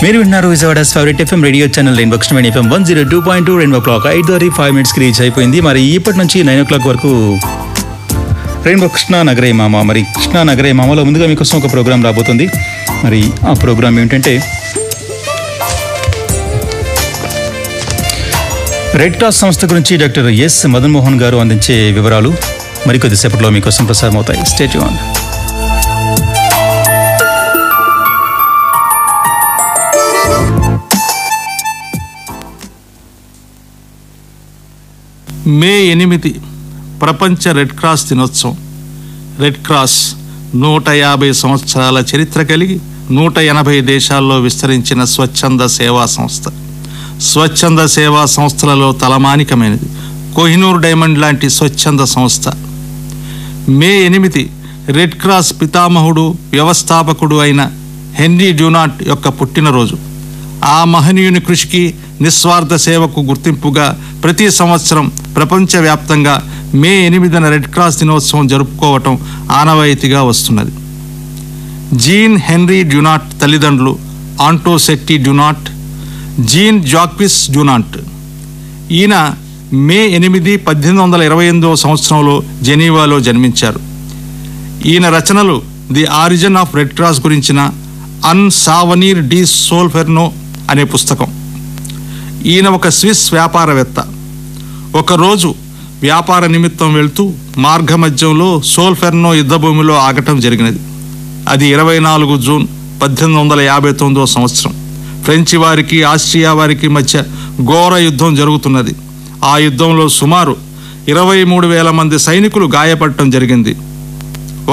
మీరు విన్నారు Vijayawada's favourite FM radio channel rainbow Krishna FM 102.2 rainbow clock 5:05 reach అయిపోయింది. మరి ఇప్పటి నుంచి 9 o'clock వరకు రెయిన్బో కృష్ణ నగరే మామ. మరి కృష్ణ నగరే మామలో ముందుగా మీకోసం ఒక ప్రోగ్రాం రాబోతుంది. మరి ఆ ప్రోగ్రాం ఏమిటంటే రెడ్ క్రాస్ సంస్థ గురించి డాక్టర్ ఎస్ మదన్ మోహన్ గారు అందించే వివరాలు మరికొద్దిసేపట్లో మీకోసం ప్రసారం అవుతాయి. Stay tune. మే 8 ప్రపంచ రెడ్ క్రాస్ దినోత్సవం. రెడ్ క్రాస్ 150 సంవత్సరాల చరిత్ర కలిగి 180 దేశాల్లో విస్తరించిన స్వచ్ఛంద సేవా సంస్థ. స్వచ్ఛంద సేవా సంస్థలలో తలమానికమైనది కోహినూర్ డైమండ్ లాంటి స్వచ్ఛంద సంస్థ. మే 8 రెడ్ క్రాస్ పితామహుడు వ్యవస్థాపకుడు అయిన హెన్రీ డ్యూనాంట్ యొక్క పుట్టినరోజు. ఆ మహనీయుని కృషికి నిస్వార్థ సేవకు గుర్తింపుగా ప్రతి సంవత్సరం ప్రపంచవ్యాప్తంగా మే 8న రెడ్ క్రాస్ దినోత్సవం జరుపుకోవటం ఆనవాయితీగా వస్తున్నది. జీన్ హెన్రీ డ్యూనాంట్ తల్లిదండ్రులు ఆంటో సెట్టి డ్యూనాంట్, జీన్ జాక్విస్ డ్యూనాంట్. ఈయన మే 8, 1828 సంవత్సరంలో జెనీవాలో జన్మించారు. ఈయన రచనలు the origin of red cross గురించిన అన్ సావనీర్ డి సోల్ఫెర్నో అనే పుస్తకం. ఈయన ఒక స్విస్ వ్యాపారవేత్త. ఒకరోజు వ్యాపార నిమిత్తం వెళ్తూ మార్గమధ్యంలో సోల్ఫెర్నో యుద్ధభూమిలో ఆగటం జరిగినది. అది 24 జూన్ 1859 సంవత్సరం. ఫ్రెంచి వారికి ఆస్ట్రియా వారికి మధ్య ఘోర యుద్ధం జరుగుతున్నది. ఆ యుద్ధంలో సుమారు 23,000 మంది సైనికులు గాయపడటం జరిగింది.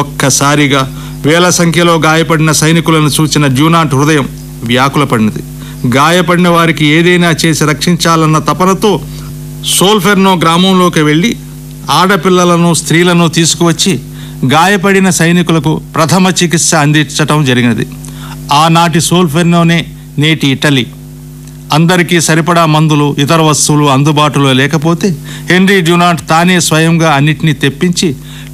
ఒక్కసారిగా వేల సంఖ్యలో గాయపడిన సైనికులను చూసిన డ్యూనాంట్ హృదయం వ్యాకులపడినది. గాయపడిన వారికి ఏదైనా చేసి రక్షించాలన్న తపనతో సోల్ఫెర్నో గ్రామంలోకి వెళ్ళి ఆడపిల్లలను స్త్రీలను తీసుకువచ్చి గాయపడిన సైనికులకు ప్రథమ చికిత్స అందించటం జరిగినది. ఆనాటి సోల్ఫెర్నోనే నేటి ఇటలీ. అందరికీ సరిపడా మందులు ఇతర వస్తువులు అందుబాటులో లేకపోతే హెన్రీ డ్యూనాంట్ తానే స్వయంగా అన్నిటినీ తెప్పించి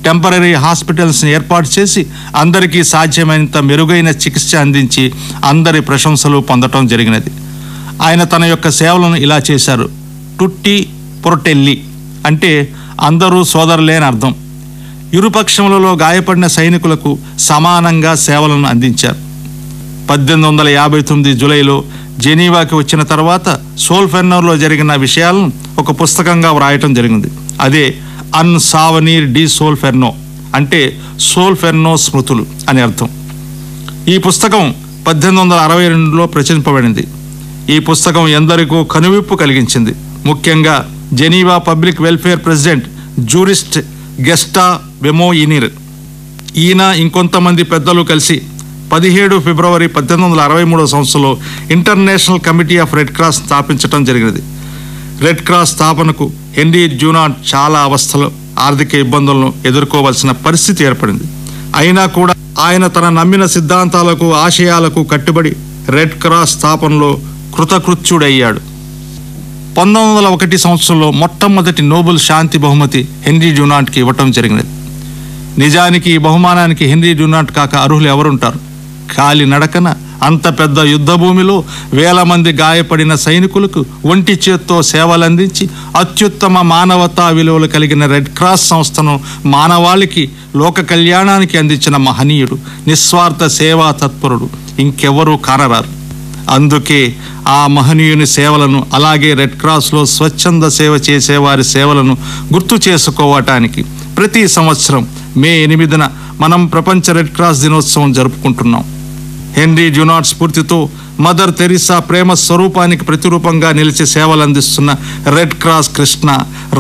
టెంపరరీ హాస్పిటల్స్ని ఏర్పాటు చేసి అందరికీ సాధ్యమైనంత మెరుగైన చికిత్స అందించి అందరి ప్రశంసలు పొందటం జరిగినది. ఆయన తన యొక్క సేవలను ఇలా చేశారు. టుట్టి పొరటెల్లి అంటే అందరూ సోదరులే అని అర్థం. ఇరుపక్షములలో గాయపడిన సైనికులకు సమానంగా సేవలను అందించారు. 1859 జూలైలో జెనీవాకి వచ్చిన తర్వాత సోల్ఫెర్నోలో జరిగిన విషయాలను ఒక పుస్తకంగా వ్రాయటం జరిగింది. అదే అన్ సావనీర్ డి సోల్ఫెర్నో అంటే సోల్ఫెర్నో స్మృతులు అని అర్థం. ఈ పుస్తకం 1862లో ప్రచురింపబడింది. ఈ పుస్తకం ఎందరికో కనువిప్పు కలిగించింది. ముఖ్యంగా Geneva public welfare president jurist Gustave Moynier. ఈయన ఇంకొంతమంది పెద్దలు కలిసి 17 ఫిబ్రవరి 1863 సంవత్సరంలో international committee of red cross స్థాపించడం జరిగినది. రెడ్ క్రాస్ స్థాపనకు హెన్రీ డ్యూనాంట్ చాలా అవస్థలు, ఆర్థిక ఇబ్బందులను ఎదుర్కోవాల్సిన పరిస్థితి ఏర్పడింది. అయినా కూడా ఆయన తన నమ్మిన సిద్ధాంతాలకు ఆశయాలకు కట్టుబడి రెడ్ క్రాస్ స్థాపనలో కృతకృత్యుడయ్యాడు. 1901 సంవత్సరంలో మొట్టమొదటి నోబెల్ శాంతి బహుమతి హెన్రీ డ్యూనాంట్కి ఇవ్వటం జరిగినది. నిజానికి ఈ బహుమానానికి హెన్రీ డ్యూనాంట్ కాక అర్హులు ఎవరుంటారు? కాలి నడకన అంత పెద్ద యుద్ధభూమిలో వేల మంది గాయపడిన సైనికులకు ఒంటి చేత్తో సేవలందించి అత్యుత్తమ మానవతా విలువలు కలిగిన రెడ్ క్రాస్ సంస్థను మానవాళికి లోక కళ్యాణానికి అందించిన మహనీయుడు, నిస్వార్థ సేవా తత్పరుడు ఇంకెవరూ కానరారు. అందుకే ఆ మహనీయుని సేవలను, అలాగే రెడ్ క్రాస్లో స్వచ్ఛంద సేవ చేసేవారి సేవలను గుర్తు చేసుకోవటానికి ప్రతి సంవత్సరం మే 8న మనం ప్రపంచ రెడ్ క్రాస్ దినోత్సవం జరుపుకుంటున్నాం. హెన్రీ డ్యూనాంట్ స్ఫూర్తితో మదర్ తెరీసా ప్రేమ స్వరూపానికి ప్రతిరూపంగా నిలిచి సేవలు అందిస్తున్న రెడ్ క్రాస్ కృష్ణ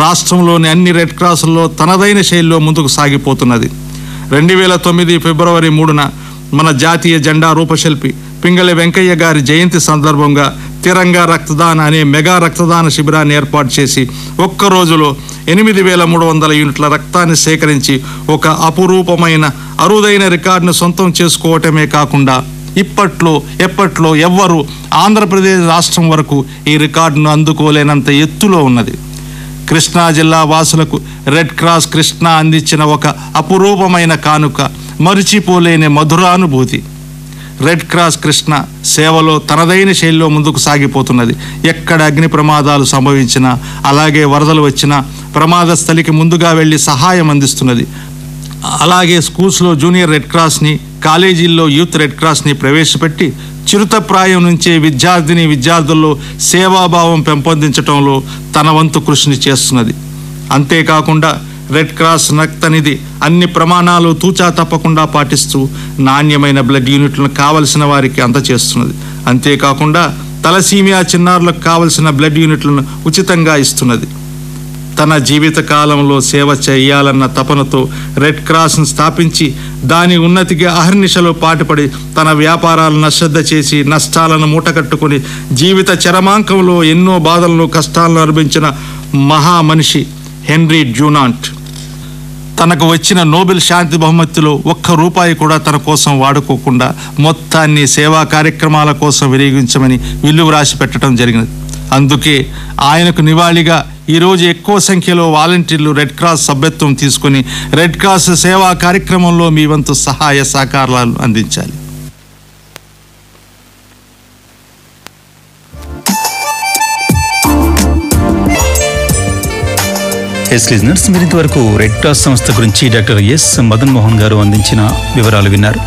రాష్ట్రంలోని అన్ని రెడ్ క్రాసుల్లో తనదైన శైలిలో ముందుకు సాగిపోతున్నది. 2009 ఫిబ్రవరి 3న మన జాతీయ జెండా రూపశిల్పి పింగళి వెంకయ్య గారి జయంతి సందర్భంగా తిరంగా రక్తదాన అనే మెగా రక్తదాన శిబిరాన్ని ఏర్పాటు చేసి ఒక్క రోజులో 8,300 యూనిట్ల రక్తాన్ని సేకరించి ఒక అపురూపమైన అరుదైన రికార్డును సొంతం చేసుకోవటమే కాకుండా ఎప్పట్లో ఎవ్వరూ ఆంధ్రప్రదేశ్ రాష్ట్రం వరకు ఈ రికార్డును అందుకోలేనంత ఎత్తులో ఉన్నది. కృష్ణా జిల్లా వాసులకు రెడ్ క్రాస్ కృష్ణ అందించిన ఒక అపురూపమైన కానుక, మరిచిపోలేని మధురానుభూతి. రెడ్ క్రాస్ కృష్ణ సేవలో తనదైన శైలిలో ముందుకు సాగిపోతున్నది. ఎక్కడ అగ్ని ప్రమాదాలు సంభవించినా, అలాగే వరదలు వచ్చినా ప్రమాద స్థలికి ముందుగా వెళ్లి సహాయం అందిస్తున్నది. అలాగే స్కూల్స్లో జూనియర్ రెడ్ క్రాస్ని, కాలేజీల్లో యూత్ రెడ్ క్రాస్ని ప్రవేశపెట్టి చిరుతప్రాయం నుంచే విద్యార్థుల్లో సేవాభావం పెంపొందించడంలో తన వంతు కృషిని చేస్తున్నది. అంతేకాకుండా రెడ్ క్రాస్ రక్తనిధి అన్ని ప్రమాణాలు తూచా తప్పకుండా పాటిస్తూ నాణ్యమైన బ్లడ్ యూనిట్లను కావలసిన వారికి అందచేస్తున్నది. అంతేకాకుండా తలసీమియా చిన్నారులకు కావలసిన బ్లడ్ యూనిట్లను ఉచితంగా ఇస్తున్నది. తన జీవిత కాలంలో సేవ చేయాలన్న తపనతో రెడ్ క్రాస్ను స్థాపించి దాని ఉన్నతికి అహర్నిశలో పాటుపడి తన వ్యాపారాలను అశ్రద్ధ చేసి నష్టాలను మూటకట్టుకుని జీవిత చరమాంకంలో ఎన్నో బాధలను కష్టాలను అనుభవించిన మహామనిషి హెన్రీ డ్యూనాంట్. తనకు వచ్చిన నోబెల్ శాంతి బహుమతిలో ₹1 కూడా తన కోసం వాడుకోకుండా మొత్తాన్ని సేవా కార్యక్రమాల కోసం వినియోగించమని విల్లు రాసి పెట్టడం జరిగినది. అందుకే ఆయనకు నివాళిగా ఈరోజు ఎక్కువ సంఖ్యలో వాలంటీర్లు రెడ్ క్రాస్ సభ్యత్వం తీసుకుని రెడ్ క్రాస్ సేవా కార్యక్రమంలో మీ వంతు సహాయ సహకారాలు అందించాలి. లిజనర్స్, మీరు ఇంతవరకు రెడ్ క్రాస్ సంస్థ గురించి డాక్టర్ ఎస్ మదన్ మోహన్ గారు అందించిన వివరాలు విన్నారు.